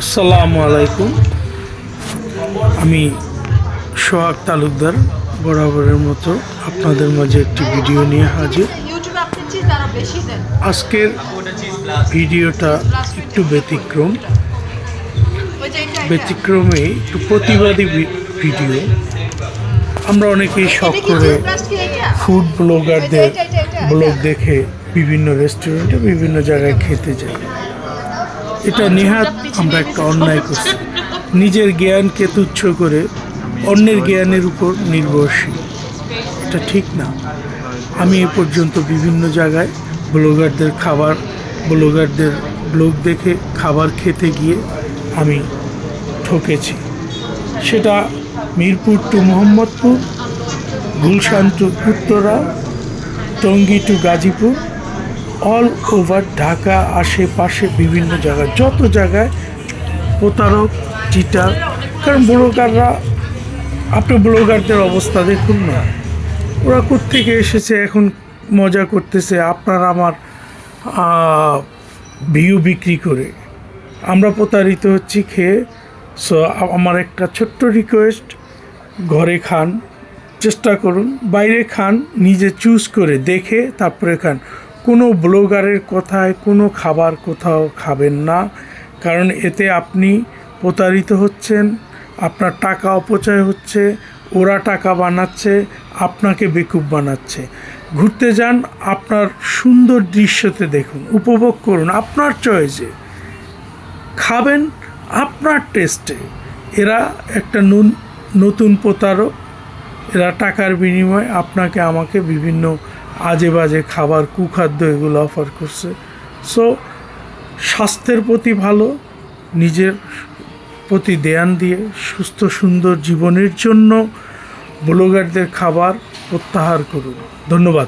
আসসালামু আলাইকুম। আমি সোহাগ তালুকদার বরাবরের মতো আপনাদের মাঝে একটি ভিডিও নিয়ে হাজির। আজকের ভিডিওটা একটু ব্যতিক্রমে একটু প্রতিবাদী ভিডিও। আমরা অনেকেই শখ করে ফুড ব্লগারদের ব্লগ দেখে বিভিন্ন রেস্টুরেন্টে বিভিন্ন জায়গায় খেতে যাই। এটা নেহাত আমরা একটা অন্যায় করছি। নিজের জ্ঞানকে তুচ্ছ করে অন্যের জ্ঞানের উপর নির্ভরশীল, এটা ঠিক না। আমি এ পর্যন্ত বিভিন্ন জায়গায় ব্লগারদের ব্লগ দেখে খাবার খেতে গিয়ে আমি ঠকেছি। সেটা Mirpur to Mohammadpur, Gulshan to Uttara, Tongi to Gazipur, all over Dhaka আশেপাশে বিভিন্ন জায়গায়, যত জায়গায় প্রতারক চিটার। কারণ ব্লগাররা, আপনি ব্লগারদের অবস্থা দেখুন না, ওরা কোত্থেকে এসেছে, এখন মজা করতেছে আপনার আমার ভিউ বিক্রি করে। আমরা প্রতারিত হচ্ছি খেয়ে। সো আমার একটা ছোট্ট রিকোয়েস্ট, ঘরে খান, চেষ্টা করুন, বাইরে খান, নিজে চুজ করে দেখে তারপরে খান। কোনো ব্লগারের কথায় কোনো খাবার কোথাও খাবেন না, কারণ এতে আপনি প্রতারিত হচ্ছেন, আপনার টাকা অপচয় হচ্ছে, ওরা টাকা বানাচ্ছে, আপনাকে বেকুব বানাচ্ছে। ঘুরতে যান, আপনার সুন্দর দৃশ্যতে দেখুন, উপভোগ করুন আপনার চয়েসে, খাবেন আপনার টেস্টে। এরা একটা নতুন প্রতারক। এরা টাকার বিনিময়ে আপনাকে আমাকে বিভিন্ন আজে বাজে খাবার, কুখাদ্য এগুলো অফার করছে। সো স্বাস্থ্যের প্রতি ভালো, নিজের প্রতি ধ্যান দিয়ে সুস্থ সুন্দর জীবনের জন্য ব্লগারদের খাবার প্রত্যাহার করুন। ধন্যবাদ।